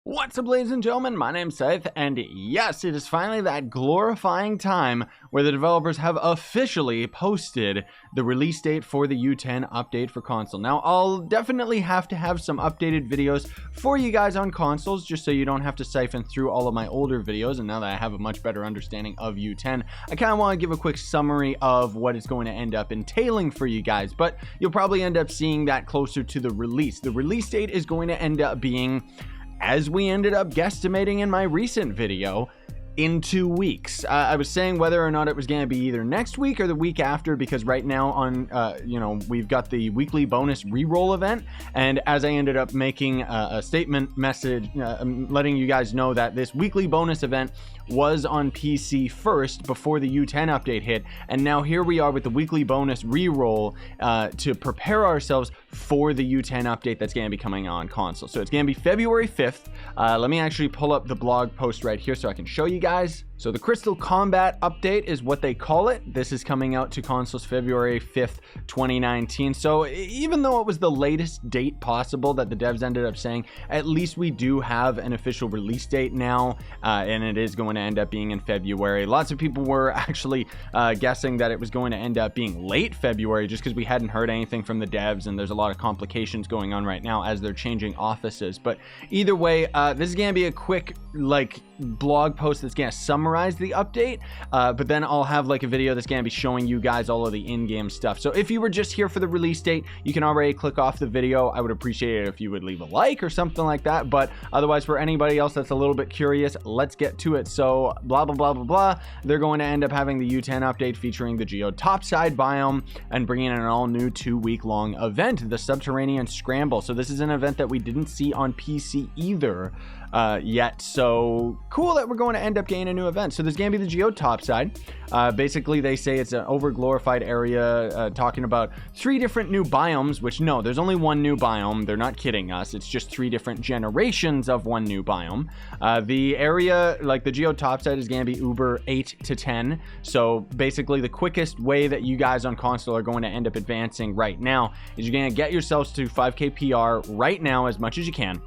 What's up, ladies and gentlemen? My name's Scythe, and yes, it is finally that glorifying time where the developers have officially posted the release date for the U10 update for console. Now, I'll definitely have to have some updated videos for you guys on consoles, just so you don't have to siphon through all of my older videos, and now that I have a much better understanding of U10, I kind of want to give a quick summary of what it's going to end up entailing for you guys, but you'll probably end up seeing that closer to the release. The release date is going to end up being, as we ended up guesstimating in my recent video, in 2 weeks. I was saying whether or not it was going to be either next week or the week after, because right now on, we've got the weekly bonus reroll event, and as I ended up making a statement message letting you guys know that this weekly bonus event was on PC first before the U10 update hit, and now here we are with the weekly bonus reroll to prepare ourselves for the U10 update that's going to be coming on console. So it's going to be February 5th. Let me actually pull up the blog post right here so I can show you guys. So the Crystal Combat update is what they call it. This is coming out to consoles February 5th, 2019. So even though it was the latest date possible that the devs ended up saying, at least we do have an official release date now, and it is going to end up being in February. Lots of people were actually guessing that it was going to end up being late February just because we hadn't heard anything from the devs, and there's a lot of complications going on right now as they're changing offices. But either way, this is going to be a quick blog post that's going to summarize the update, but then I'll have a video that's going to be showing you guys all of the in-game stuff. So if you were just here for the release date, you can already click off the video. I would appreciate it if you would leave a like or something like that, but otherwise, for anybody else that's a little bit curious, let's get to it. So blah blah blah blah blah, they're going to end up having the U10 update featuring the Geo Topside biome and bringing in an all-new 2-week-long event, the Subterranean Scramble. So this is an event that we didn't see on PC either yet, so cool that we're going to end up getting a new event. So there's going to be the Geo Topside. Basically, they say it's an over-glorified area, talking about 3 different new biomes, which no, there's only one new biome. They're not kidding us. It's just 3 different generations of one new biome. The area, the Geo Topside, is going to be Uber 8 to 10. So basically, the quickest way that you guys on console are going to end up advancing right now is you're going to get yourselves to 5k PR right now as much as you can.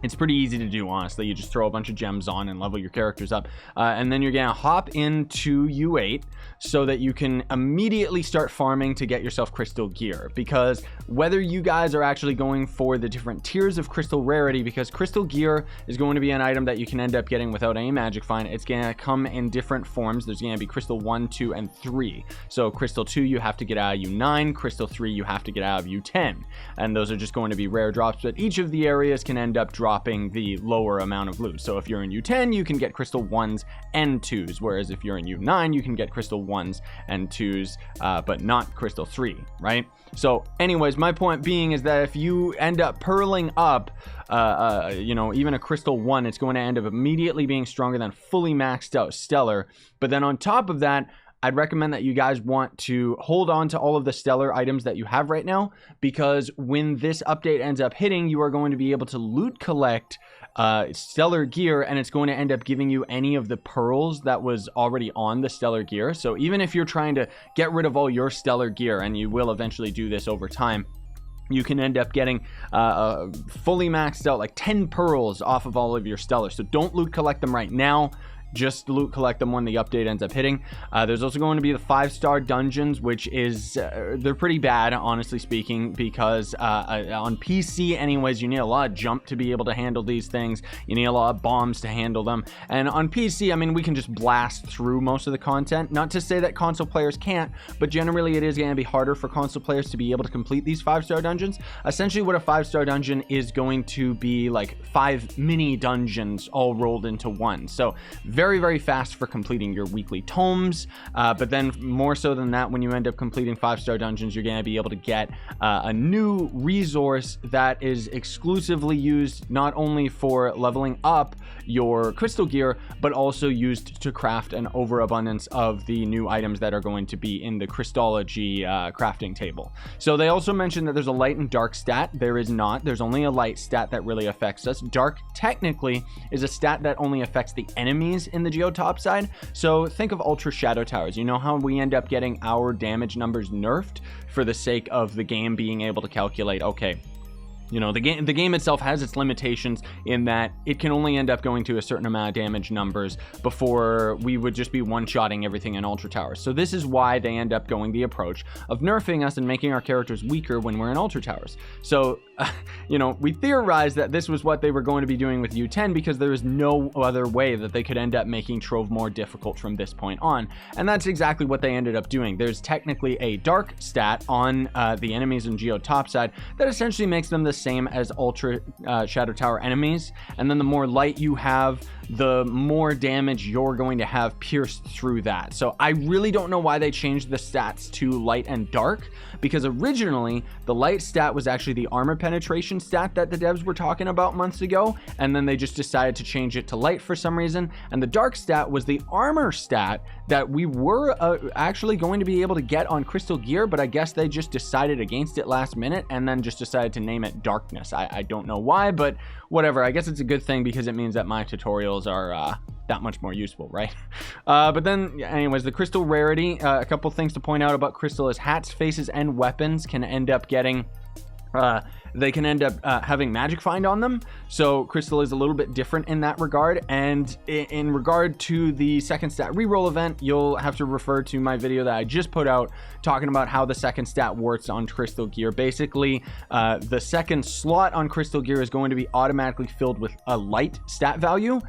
It's pretty easy to do, honestly. You just throw a bunch of gems on and level your characters up. And then you're going to hop into U8 so that you can immediately start farming to get yourself crystal gear. Because whether you guys are actually going for the different tiers of crystal rarity, because crystal gear is going to be an item that you can end up getting without any magic find. It's going to come in different forms. There's going to be crystal 1, 2, and 3. So crystal 2 you have to get out of U9. Crystal 3 you have to get out of U10. And those are just going to be rare drops, but each of the areas can end up dropping the lower amount of loot. So if you're in U10, you can get crystal 1s and 2s, whereas if you're in U9, you can get crystal 1s and 2s, but not crystal 3, right? So anyways, my point being is that if you end up pearling up even a crystal 1, it's going to end up immediately being stronger than fully maxed out stellar. But then on top of that, I'd recommend that you guys want to hold on to all of the stellar items that you have right now, because when this update ends up hitting, you are going to be able to loot collect stellar gear, and it's going to end up giving you any of the pearls that was already on the stellar gear. So even if you're trying to get rid of all your stellar gear, and you will eventually do this over time, you can end up getting fully maxed out 10 pearls off of all of your stellar. So don't loot collect them right now. Just loot collect them when the update ends up hitting. There's also going to be the 5-star dungeons, which is they're pretty bad, honestly speaking, because on PC anyways, you need a lot of jump to be able to handle these things. You need a lot of bombs to handle them, and on PC, I mean, we can just blast through most of the content. Not to say that console players can't, but generally it is going to be harder for console players to be able to complete these 5-star dungeons. Essentially what a 5-star dungeon is going to be 5 mini dungeons all rolled into one. So very, very fast for completing your weekly tomes, but then more so than that, when you end up completing 5-star dungeons, you're going to be able to get a new resource that is exclusively used not only for leveling up your crystal gear, but also used to craft an overabundance of the new items that are going to be in the Crystology crafting table. So they also mentioned that there's a light and dark stat. There is not. There's only a light stat that really affects us. Dark technically is a stat that only affects the enemies in the Geo Topside. So think of Ultra Shadow Towers. You know how we end up getting our damage numbers nerfed for the sake of the game being able to calculate, okay, You know, the game itself has its limitations in that it can only end up going to a certain amount of damage numbers before we would just be one-shotting everything in Ultra Towers. So this is why they end up going the approach of nerfing us and making our characters weaker when we're in Ultra Towers. So, you know, we theorized that this was what they were going to be doing with U10 because there is no other way that they could end up making Trove more difficult from this point on. And that's exactly what they ended up doing. There's technically a dark stat on the enemies in Geo Topside that essentially makes them the same as Ultra Shadow Tower enemies, and then the more light you have, the more damage you're going to have pierced through that. So I really don't know why they changed the stats to light and dark, because originally the light stat was actually the armor penetration stat that the devs were talking about months ago, and then they just decided to change it to light for some reason, and the dark stat was the armor stat that we were actually going to be able to get on Crystal Gear, but I guess they just decided against it last minute and then just decided to name it Darkness. I don't know why, but whatever. I guess it's a good thing because it means that my tutorials are that much more useful, right? But then, anyways, the Crystal rarity, a couple things to point out about Crystal is hats, faces, and weapons can end up getting... they can end up having magic find on them. So Crystal is a little bit different in that regard. And in regard to the second stat reroll event, you'll have to refer to my video that I just put out talking about how the second stat works on Crystal Gear. Basically, the second slot on Crystal Gear is going to be automatically filled with a light stat value,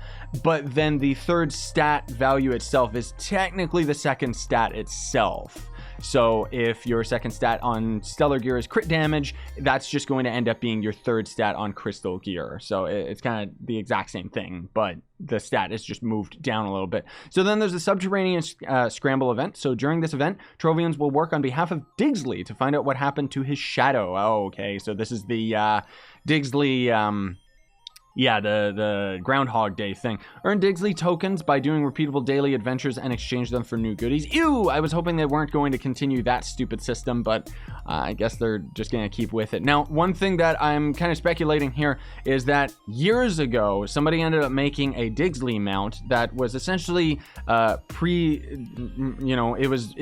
but then the third stat value itself is technically the second stat itself. So if your second stat on Stellar Gear is crit damage, that's just going to end up being your third stat on Crystal Gear. So it's kind of the exact same thing, but the stat is just moved down a little bit. So then there's the Subterranean Scramble event. So during this event, Trovians will work on behalf of Digsley to find out what happened to his shadow. Oh, okay. So this is the Digsley... yeah, the Groundhog Day thing. Earn Digsley tokens by doing repeatable daily adventures and exchange them for new goodies. Ew! I was hoping they weren't going to continue that stupid system, but I guess they're just going to keep with it. Now, one thing that I'm kind of speculating here is that years ago, somebody ended up making a Digsley mount that was essentially it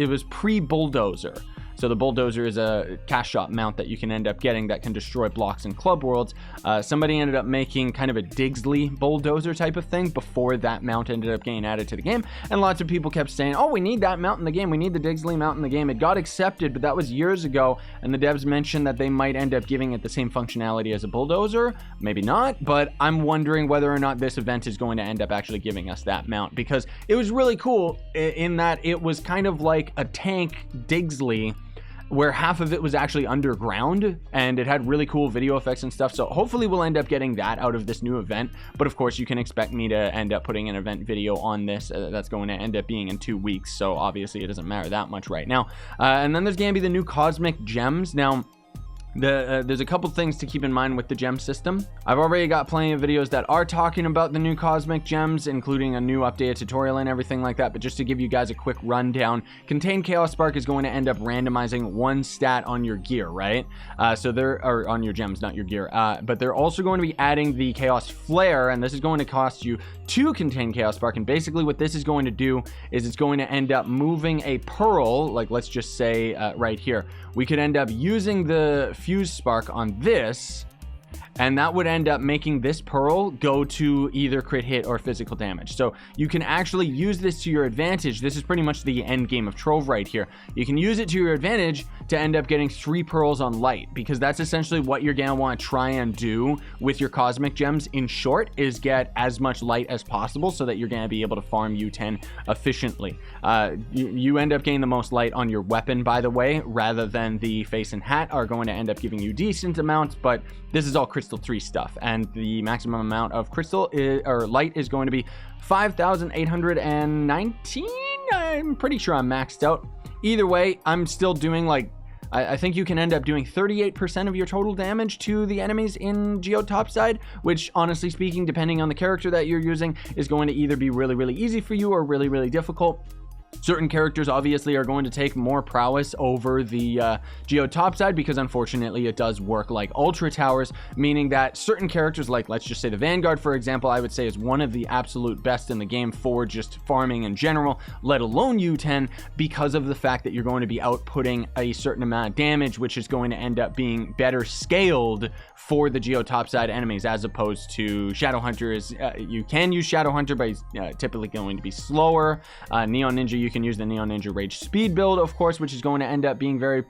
was pre-bulldozer. So the bulldozer is a cash shot mount that you can end up getting that can destroy blocks in Club Worlds. Somebody ended up making kind of a Digsley bulldozer type of thing before that mount ended up getting added to the game. And lots of people kept saying, oh, we need that mount in the game. We need the Digsley mount in the game. It got accepted, but that was years ago. And the devs mentioned that they might end up giving it the same functionality as a bulldozer. Maybe not, but I'm wondering whether or not this event is going to end up actually giving us that mount, because it was really cool in that it was kind of like a tank Digsley, where half of it was actually underground, and it had really cool video effects and stuff. So hopefully we'll end up getting that out of this new event. But of course, you can expect me to end up putting an event video on this. That's going to end up being in 2 weeks. So obviously it doesn't matter that much right now. And then there's going to be the new Cosmic Gems. Now, there's a couple things to keep in mind with the gem system. I've already got plenty of videos that are talking about the new Cosmic Gems, including a new updated tutorial and everything like that. But just to give you guys a quick rundown, Contained Chaos Spark is going to end up randomizing one stat on your gear, right? So they're on your gems, not your gear. But they're also going to be adding the Chaos Flare, and this is going to cost you 2 Contained Chaos Spark. And basically what this is going to do is it's going to end up moving a pearl, like let's just say right here. We could end up using the Fuse Spark on this, and that would end up making this pearl go to either crit hit or physical damage. So you can actually use this to your advantage. This is pretty much the end game of Trove right here. You can use it to your advantage to end up getting 3 pearls on light, because that's essentially what you're gonna want to try and do with your Cosmic Gems. In short, is get as much light as possible so that you're gonna be able to farm U10 efficiently. You end up getting the most light on your weapon, by the way, rather than the face and hat are going to end up giving you decent amounts, but this is all Crystal 3 stuff, and the maximum amount of crystal or light is going to be 5,819. I'm pretty sure I'm maxed out. Either way, I'm still doing like, I think you can end up doing 38% of your total damage to the enemies in Geo Topside, which honestly speaking, depending on the character that you're using, is going to either be really, really easy for you or really, really difficult. Certain characters obviously are going to take more prowess over the Geo Topside because unfortunately it does work like Ultra Towers, meaning that certain characters, like let's just say the Vanguard for example, I would say is one of the absolute best in the game for just farming in general, let alone U10, because of the fact that you're going to be outputting a certain amount of damage, which is going to end up being better scaled for the Geo Topside enemies, as opposed to Shadowhunter. You can use Shadowhunter, but he's typically going to be slower. Neon Ninja, you can use the Neon Ninja Rage speed build, of course, which is going to end up being very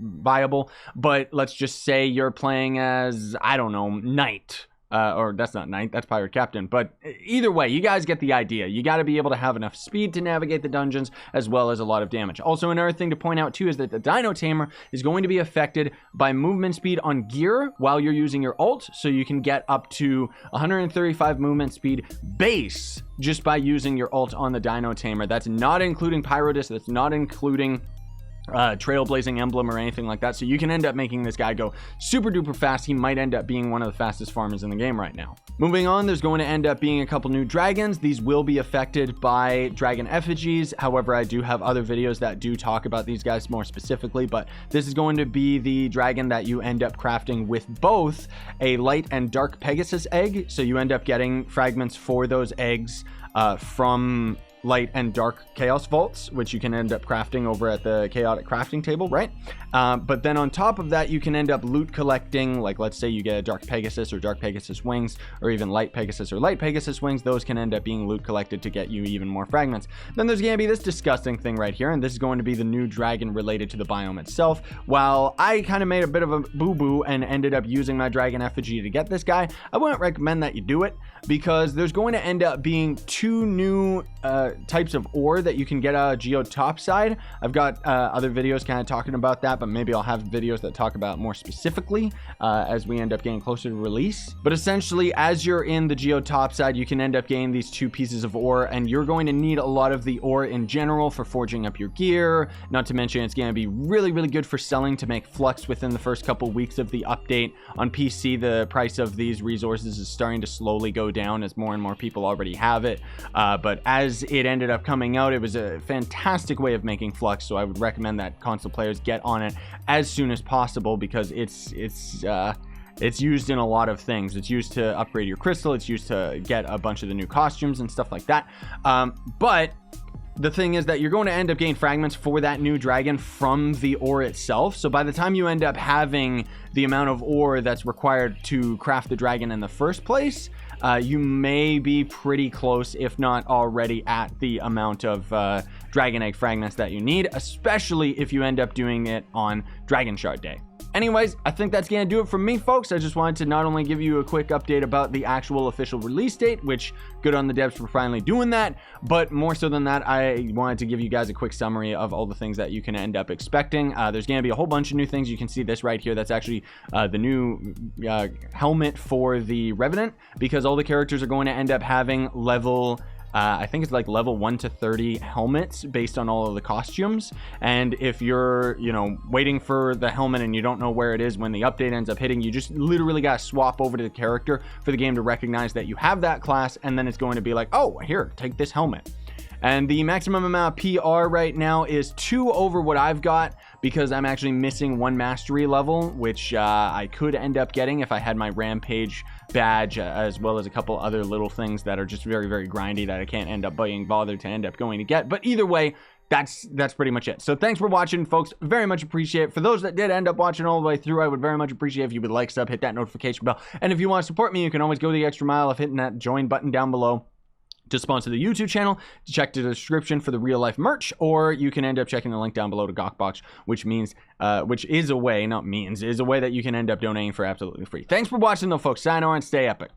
viable. But let's just say you're playing as, I don't know, Knight. Or that's not Knight, that's Pirate Captain. But either way, you guys get the idea. You got to be able to have enough speed to navigate the dungeons, as well as a lot of damage. Also, another thing to point out too is that the Dino Tamer is going to be affected by movement speed on gear while you're using your ult. So you can get up to 135 movement speed base just by using your ult on the Dino Tamer. That's not including Pyrodis, that's not including Trailblazing Emblem or anything like that. So you can end up making this guy go super duper fast. He might end up being one of the fastest farmers in the game right now. Moving on, there's going to end up being a couple new dragons. These will be affected by dragon effigies. However, I do have other videos that do talk about these guys more specifically, but this is going to be the dragon that you end up crafting with both a light and dark Pegasus egg. So you end up getting fragments for those eggs from light and dark chaos vaults, which you can end up crafting over at the chaotic crafting table, right? But then on top of that, you can end up loot collecting, like let's say you get a dark Pegasus or dark Pegasus wings, or even light Pegasus or light Pegasus wings. Those can end up being loot collected to get you even more fragments. Then there's going to be this disgusting thing right here, and this is going to be the new dragon related to the biome itself. While I kind of made a bit of a boo-boo and ended up using my dragon effigy to get this guy, I wouldn't recommend that you do it, because there's going to end up being two new types of ore that you can get out of Geo Topside. I've got other videos kind of talking about that, but maybe I'll have videos that talk about more specifically as we end up getting closer to release. But essentially, as you're in the Geo Topside, you can end up getting these two pieces of ore, and you're going to need a lot of the ore in general for forging up your gear. Not to mention, it's going to be really, really good for selling to make flux within the first couple weeks of the update. On PC, the price of these resources is starting to slowly go down as more and more people already have it. But as it ended up coming out, it was a fantastic way of making flux, so I would recommend that console players get on it as soon as possible, because it's used in a lot of things. It's used to upgrade your crystal, it's used to get a bunch of the new costumes and stuff like that. But the thing is that you're going to end up getting fragments for that new dragon from the ore itself. So by the time you end up having the amount of ore that's required to craft the dragon in the first place, you may be pretty close, if not already at the amount of dragon egg fragments that you need, especially if you end up doing it on Dragon Shard Day. Anyways, I think that's going to do it from me, folks. I just wanted to not only give you a quick update about the actual official release date, which good on the devs for finally doing that, but more so than that, I wanted to give you guys a quick summary of all the things that you can end up expecting. There's going to be a whole bunch of new things. You can see this right here. That's actually the new helmet for the Revenant, because all the characters are going to end up having level I think it's like level 1 to 30 helmets based on all of the costumes. And if you're, you know, waiting for the helmet and you don't know where it is when the update ends up hitting, you just literally got to swap over to the character for the game to recognize that you have that class, and then it's going to be like, oh, here, take this helmet. And the maximum amount of PR right now is 2 over what I've got, because I'm actually missing 1 mastery level, which I could end up getting if I had my Rampage badge, as well as a couple other little things that are just very, very grindy that I can't end up being bothered to end up going to get. But either way, that's pretty much it. So thanks for watching, folks. Very much appreciate it. For those that did end up watching all the way through, I would very much appreciate if you would like, sub, hit that notification bell. And if you want to support me, you can always go the extra mile of hitting that join button down below to sponsor the YouTube channel, to check the description for the real life merch, or you can end up checking the link down below to Gawkbox, which means, which is a way, not means, is a way that you can end up donating for absolutely free. Thanks for watching though, folks. Sayonara and stay epic.